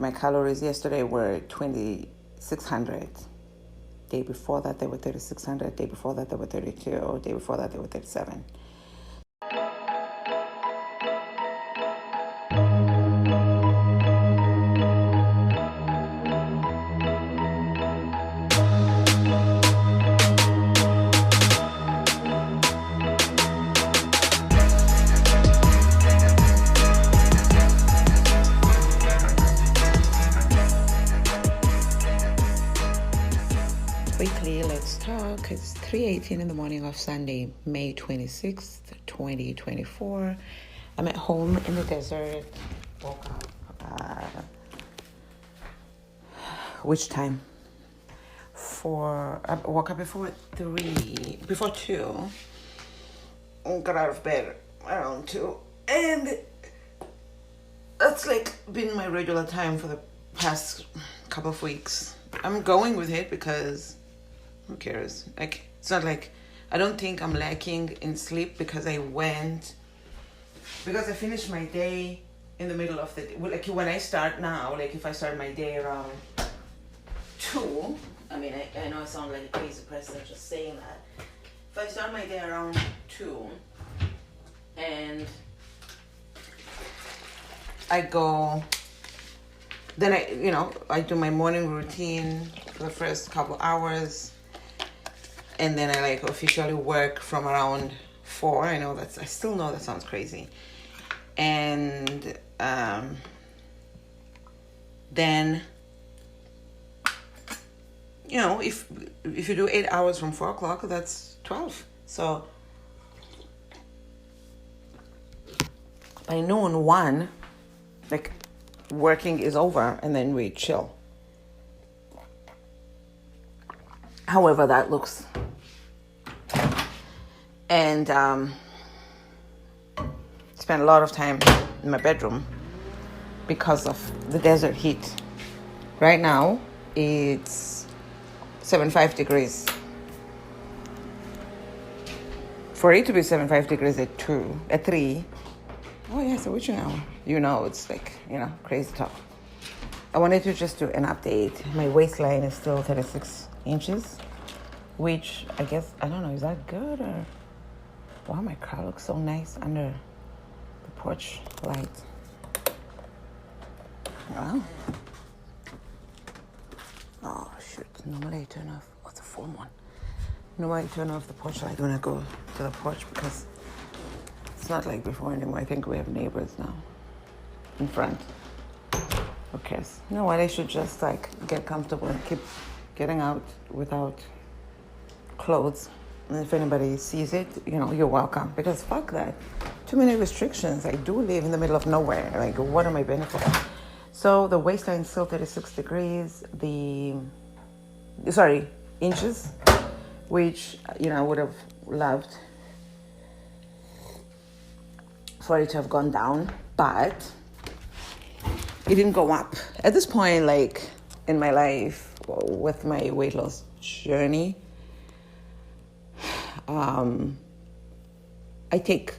my calories yesterday were 2,600. Day before that, they were 3,600. Day before that, they were 32. Day before that, they were 37. Quickly, let's talk. It's 3:18 in the morning of Sunday, May 26th, 2024. I'm at home in the desert. Woke up. Which time? I woke up before 2. Got out of bed around 2. And that's like been my regular time for the past couple of weeks. I'm going with it because who cares? Like, it's not like I don't think I'm lacking in sleep because I finished my day in the middle of the day. Like when I start now, like if I start my day around 2, I mean, I know I sound like a crazy person just saying that. If I start my day around 2 and I go, then I do my morning routine for the first couple hours. And then I like officially work from around 4. I still know that sounds crazy. And then, if you do 8 hours from 4 o'clock, that's 12. So by noon, 1, like working is over, and then we chill. However that looks. And spent a lot of time in my bedroom because of the desert heat. Right now, it's 75 degrees. For it to be 75 degrees at 3, oh yeah, so which hour? It's like, crazy talk. I wanted to just do an update. My waistline is still 36 inches, which I guess, I don't know, is that good or... Wow, my car looks so nice under the porch light. Wow. Oh, shoot. Normally I turn off... Oh, it's a full one. Normally I turn off the porch light when I go to the porch because it's not like before anymore. I think we have neighbors now in front. Who cares? You know what? I should just get comfortable and keep getting out without clothes. And if anybody sees it, you're welcome. Because fuck that. Too many restrictions. I do live in the middle of nowhere. Like, what are my benefits? So the waistline is still 36 degrees. Inches, which, I would have loved for it to have gone down. But it didn't go up. At this point, in my life, with my weight loss journey, I take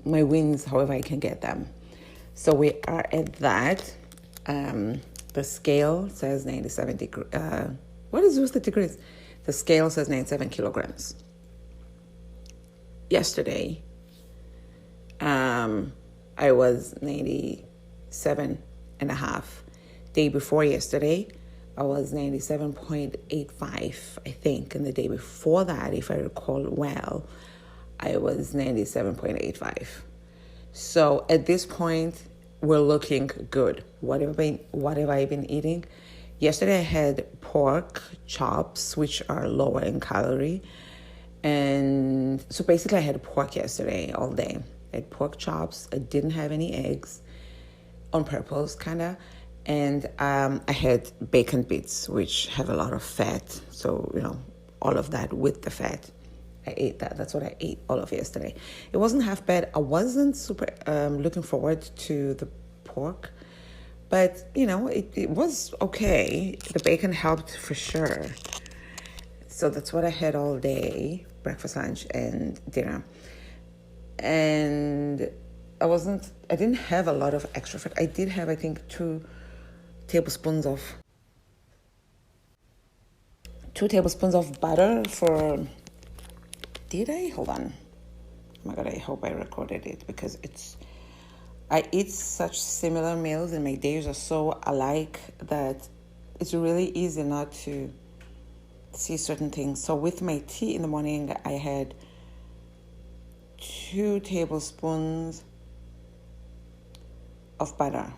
my wins however I can get them. So we are at that. The scale says 97 degrees. What is the degrees? The scale says 97 kilograms. Yesterday, I was 97.5. Day before yesterday, I was 97.85, I think. And the day before that, if I recall well, I was 97.85. So at this point, we're looking good. What have I been eating? Yesterday, I had pork chops, which are lower in calorie. And so basically, I had pork yesterday all day. I had pork chops. I didn't have any eggs on purpose, kind of. And I had bacon bits, which have a lot of fat. So, all of that with the fat. I ate that. That's what I ate all of yesterday. It wasn't half bad. I wasn't super looking forward to the pork. But, it was okay. The bacon helped for sure. So that's what I had all day, breakfast, lunch, and dinner. And I didn't have a lot of extra fat. I did have, I think, 2 tablespoons of butter for, did I? Hold on. Oh my God, I hope I recorded it because I eat such similar meals and my days are so alike that it's really easy not to see certain things. So with my tea in the morning, I had 2 tablespoons of butter.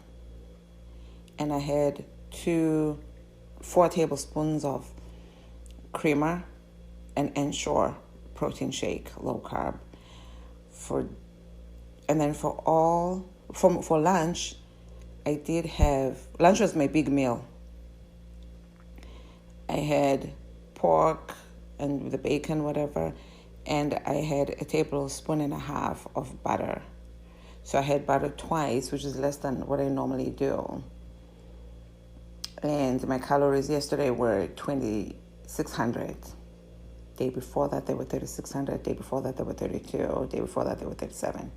And I had 4 tablespoons of creamer and Ensure protein shake, low carb. And then for lunch, I did have, lunch was my big meal. I had pork and the bacon, whatever, and I had a tablespoon and a half of butter. So I had butter twice, which is less than what I normally do. And my calories yesterday were 2,600. Day before that, they were 3,600. Day before that, they were 32. Day before that, they were 37.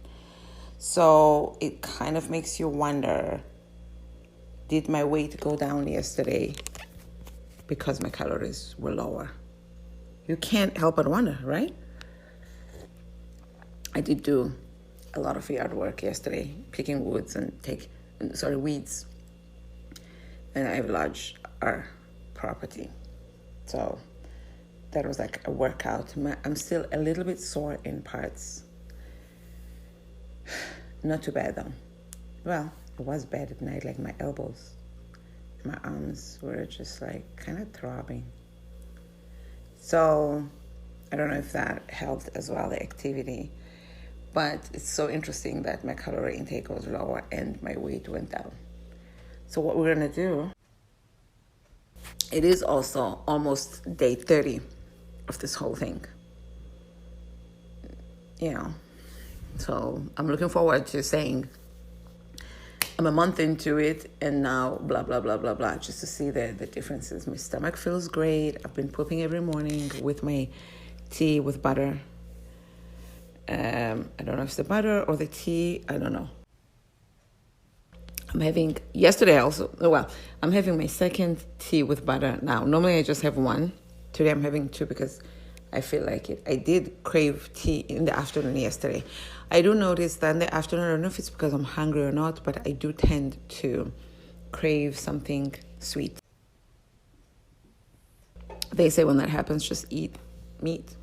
So it kind of makes you wonder, did my weight go down yesterday because my calories were lower? You can't help but wonder, right? I did do a lot of yard work yesterday, picking weeds. And I have large property. So that was like a workout. I'm still a little bit sore in parts. Not too bad though. Well, it was bad at night, like my elbows. My arms were just like kind of throbbing. So I don't know if that helped as well, the activity. But it's so interesting that my calorie intake was lower and my weight went down. So what we're going to do, it is also almost day 30 of this whole thing. So I'm looking forward to saying I'm a month into it and now blah, blah, blah, blah, blah, just to see the differences. My stomach feels great. I've been pooping every morning with my tea with butter. I don't know if it's the butter or the tea. I don't know. I'm having my second tea with butter now. Normally I just have one. Today I'm having 2 because I feel like it. I did crave tea in the afternoon yesterday. I do notice that in the afternoon, I don't know if it's because I'm hungry or not, but I do tend to crave something sweet. They say when that happens, just eat meat.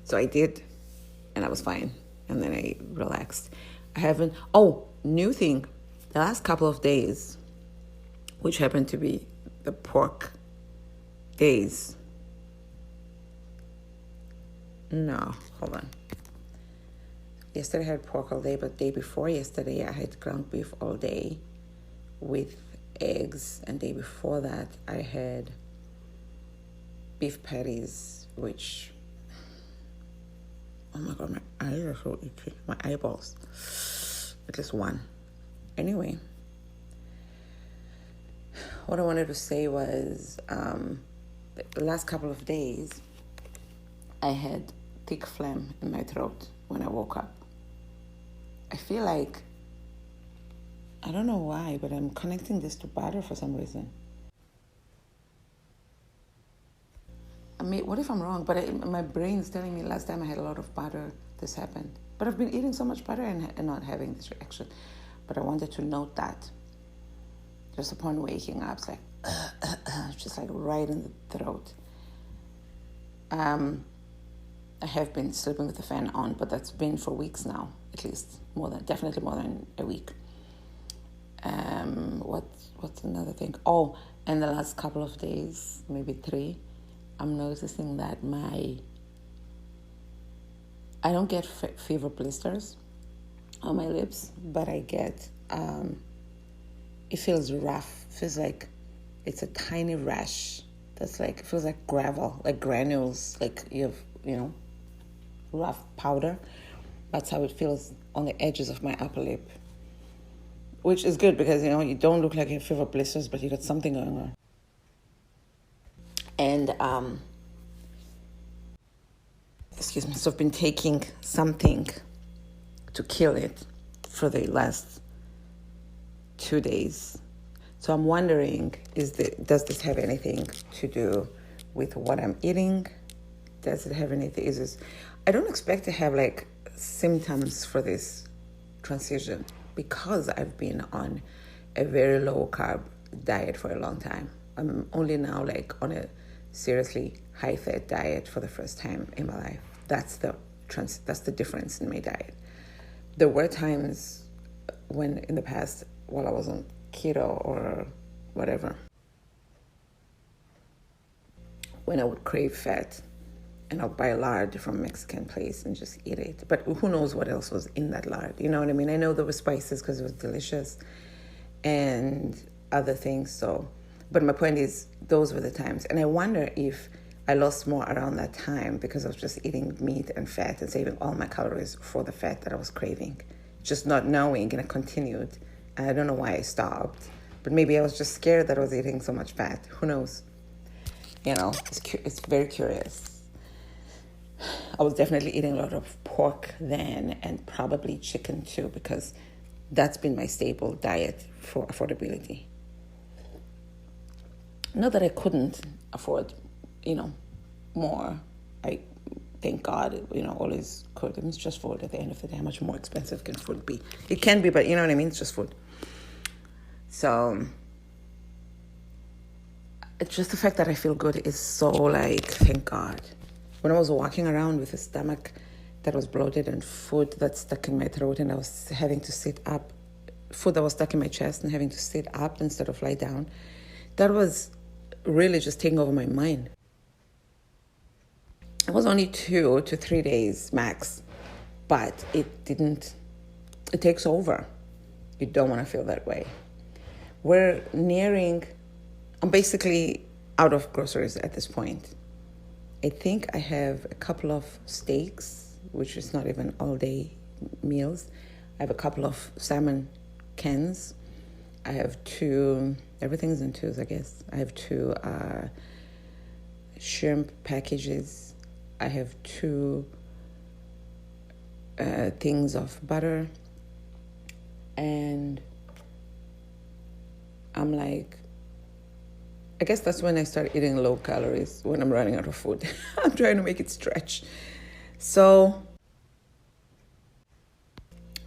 So I did, and I was fine. And then I relaxed. New thing. The last couple of days, which happened to be the pork days. No, hold on. Yesterday I had pork all day, but day before yesterday I had ground beef all day with eggs. And day before that I had beef patties, which, oh my God, my eyes are so itchy. My eyeballs. At least one. Anyway, what I wanted to say was the last couple of days I had thick phlegm in my throat when I woke up. I feel like, I don't know why, but I'm connecting this to butter for some reason. I mean, what if I'm wrong? But my brain's telling me last time I had a lot of butter, this happened. But I've been eating so much butter and not having this reaction. But I wanted to note that. Just upon waking up, it's like, just like right in the throat. I have been sleeping with the fan on, but that's been for weeks now, at least definitely more than a week. What's another thing? Oh, and the last couple of days, maybe 3, I'm noticing that I don't get fever blisters on my lips, but I get, it feels rough. It feels like it's a tiny rash that's like, it feels like gravel, like granules, like you have, rough powder. That's how it feels on the edges of my upper lip, which is good because, you don't look like you have fever blisters, but you got something going on. And, excuse me, so I've been taking something to kill it for the last 2 days. So I'm wondering, does this have anything to do with what I'm eating? Does it have anything? I don't expect to have like symptoms for this transition because I've been on a very low carb diet for a long time. I'm only now like on a seriously high fat diet for the first time in my life. That's the difference in my diet. There were times when in the past, while I was on keto or whatever, when I would crave fat and I'll buy lard from a Mexican place and just eat it. But who knows what else was in that lard? You know what I mean? I know there were spices because it was delicious and other things. So, but my point is, those were the times. And I wonder if I lost more around that time because I was just eating meat and fat and saving all my calories for the fat that I was craving. Just not knowing, and I continued. And I don't know why I stopped. But maybe I was just scared that I was eating so much fat. Who knows? You know, it's very curious. I was definitely eating a lot of pork then, and probably chicken too, because that's been my staple diet for affordability. Not that I couldn't afford, more. I thank God, always could. It's just food at the end of the day. How much more expensive can food be? It can be, but you know what I mean? It's just food. So it's just the fact that I feel good is so like, thank God. When I was walking around with a stomach that was bloated and food that stuck in my throat and I was having to sit up, food that was stuck in my chest and having to sit up instead of lie down, that was really just taking over my mind. It was only 2 to 3 days max, but it takes over. You don't want to feel that way. I'm basically out of groceries at this point. I think I have a couple of steaks, which is not even all-day meals. I have a couple of salmon cans. I have 2, everything's in 2s, I guess. I have 2 shrimp packages. I have 2 things of butter. And I'm like, I guess that's when I start eating low calories, when I'm running out of food. I'm trying to make it stretch. So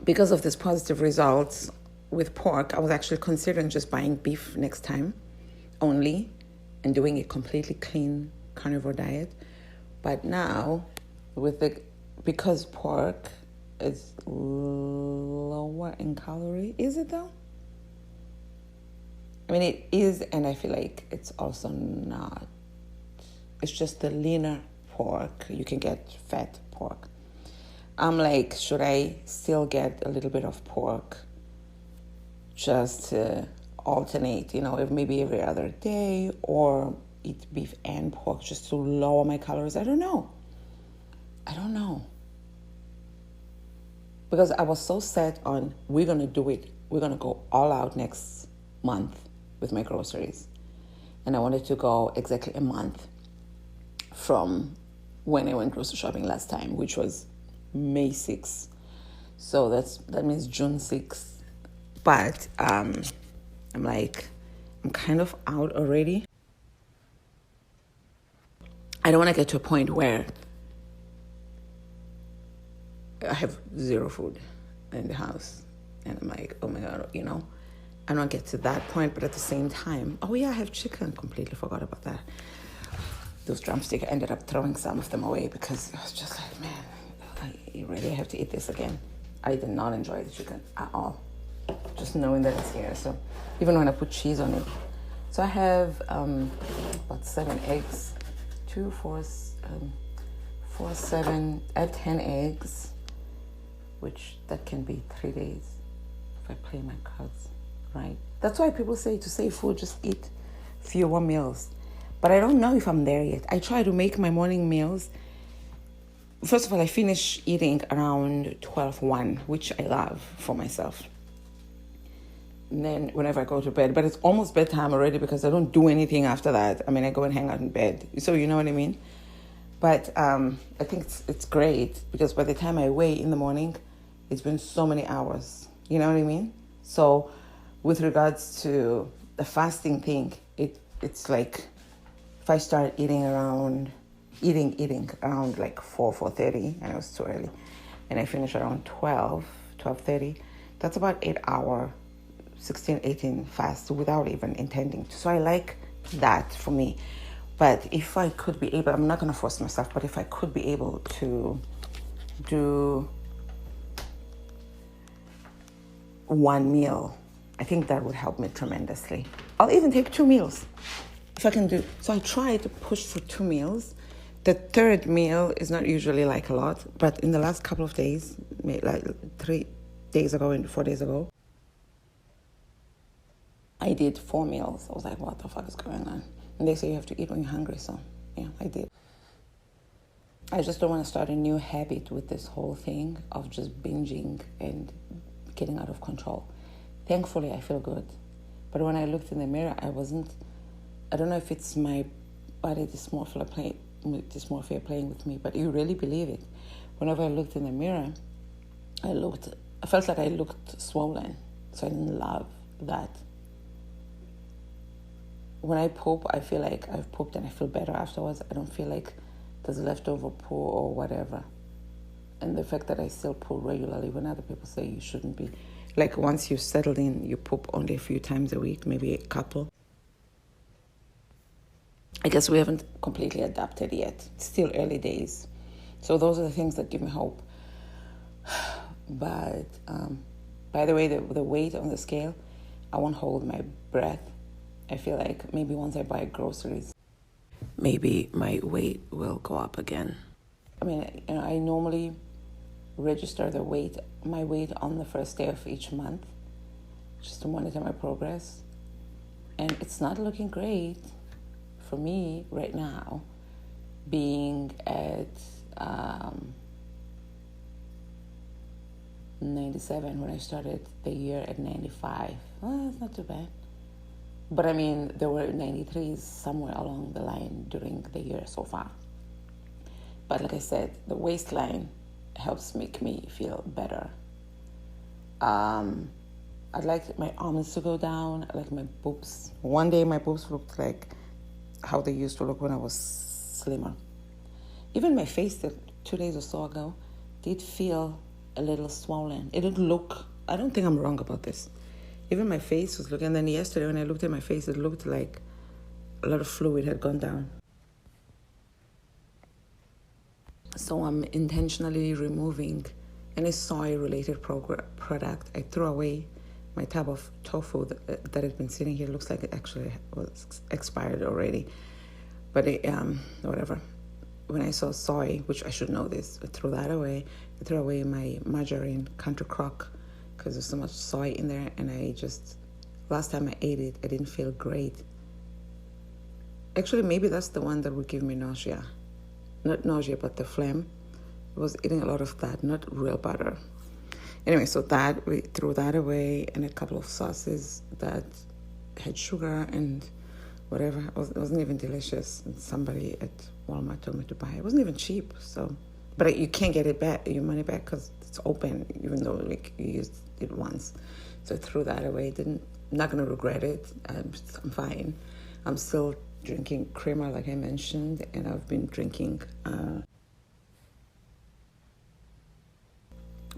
because of this positive results with pork, I was actually considering just buying beef next time only and doing a completely clean carnivore diet. But now, because pork is lower in calorie, is it though? I mean, it is, and I feel like it's also not. It's just the leaner pork. You can get fat pork. I'm like, should I still get a little bit of pork just to alternate, maybe every other day, or eat beef and pork just to lower my calories? I don't know. Because I was so set on, we're going to do it. We're going to go all out next month with my groceries. And I wanted to go exactly a month from when I went grocery shopping last time, which was May 6th. So that means June 6th. But I'm kind of out already. I don't want to get to a point where I have zero food in the house. And I'm like, oh my God, I don't get to that point, but at the same time, oh yeah, I have chicken. Completely forgot about that. Those drumsticks, I ended up throwing some of them away because I was just like, man, I really have to eat this again. I did not enjoy the chicken at all. Just knowing that it's here. So even when I put cheese on it. So I have about 7 eggs, 2, 4, 7, I have 10 eggs, which that can be 3 days if I play my cards right. That's why people say to save food, just eat fewer meals. But I don't know if I'm there yet. I try to make my morning meals. First of all, I finish eating around 12:1, which I love for myself. And then whenever I go to bed, but it's almost bedtime already because I don't do anything after that. I mean, I go and hang out in bed. So you know what I mean? But I think it's great because by the time I weigh in the morning, it's been so many hours. You know what I mean? So with regards to the fasting thing, it's like if I start eating around like 4:30, and it was too early, and I finish around 12:30, that's about 8 hour, 16, 18 fast without even intending to. So I like that for me. But if I could be able, I'm not going to force myself, but if I could be able to do one meal, I think that would help me tremendously. I'll even take 2 meals if I can do. So I try to push for 2 meals. The third meal is not usually like a lot, but in the last couple of days, like 3 days ago and 4 days ago, I did 4 meals. I was like, what the fuck is going on? And they say you have to eat when you're hungry, so yeah, I did. I just don't want to start a new habit with this whole thing of just binging and getting out of control. Thankfully, I feel good. But when I looked in the mirror, I don't know if it's my body dysmorphia playing with me, but you really believe it. Whenever I looked in the mirror, I felt like I looked swollen. So I didn't love that. When I poop, I feel like I've pooped and I feel better afterwards. I don't feel like there's leftover poo or whatever. And the fact that I still poo regularly when other people say you shouldn't be. Like once you've settled in, you poop only a few times a week, maybe a couple. I guess we haven't completely adapted yet. It's still early days. So those are the things that give me hope. But by the way, the weight on the scale, I won't hold my breath. I feel like maybe once I buy groceries, maybe my weight will go up again. I mean, I normally register my weight on the first day of each month, just to monitor my progress. And it's not looking great for me right now, being at 97 when I started the year at 95. Well, that's not too bad. But I mean, there were 93s somewhere along the line during the year so far. But like I said, the waistline helps make me feel better. I'd like my arms to go down. I like my boobs. One day my boobs looked like how they used to look when I was slimmer. Even my face that 2 days or so ago did feel a little swollen. It didn't look, I don't think I'm wrong about this. Even my face was looking, and then yesterday when I looked at my face, it looked like a lot of fluid had gone down. So I'm intentionally removing any soy-related product. I threw away my tub of tofu that had been sitting here. It looks like it actually was expired already. But whatever. When I saw soy, which I should know this, I threw that away. I threw away my margarine country crock because there's so much soy in there, and last time I ate it, I didn't feel great. Actually, maybe that's the one that would give me nausea. Not nausea, but the phlegm. I was eating a lot of that, not real butter. Anyway, so we threw that away, and a couple of sauces that had sugar and whatever. It wasn't even delicious. And somebody at Walmart told me to buy it. It wasn't even cheap, so. But you can't get it back, your money back, because it's open, even though like you used it once. So I threw that away. I'm not going to regret it. I'm fine. I'm still drinking creamer, like I mentioned, and I've been drinking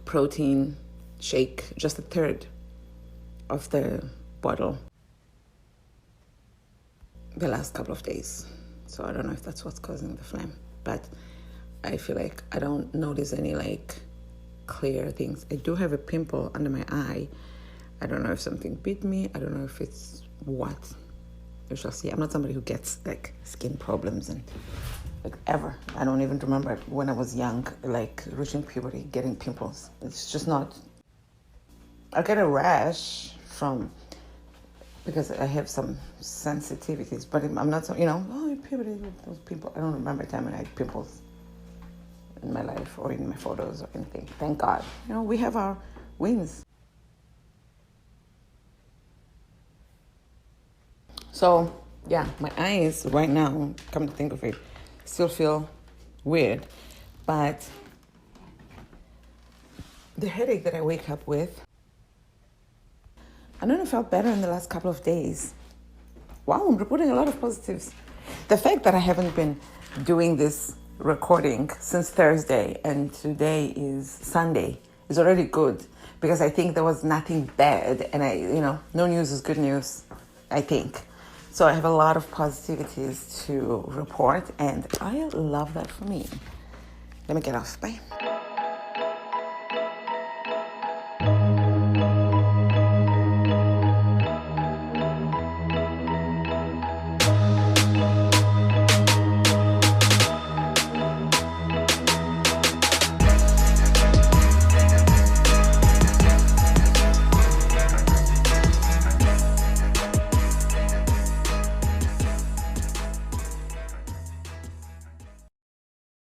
protein shake, just a third of the bottle the last couple of days. So I don't know if that's what's causing the phlegm, but I feel like I don't notice any like clear things. I do have a pimple under my eye. I don't know if something bit me. I don't know if it's what. We shall see. I'm not somebody who gets like skin problems and like ever. I don't even remember when I was young, like reaching puberty, getting pimples. It's just not. I get a rash because I have some sensitivities, but I'm not so, puberty, those pimples. I don't remember a time when I had pimples in my life or in my photos or anything. Thank God. We have our wins. So, yeah, my eyes right now, come to think of it, still feel weird. But the headache that I wake up with, I don't know, felt better in the last couple of days. wow, I'm reporting a lot of positives. The fact that I haven't been doing this recording since Thursday and today is Sunday is already good, because I think there was nothing bad, and no news is good news, I think. So I have a lot of positivities to report, and I love that for me. Let me get off. Bye.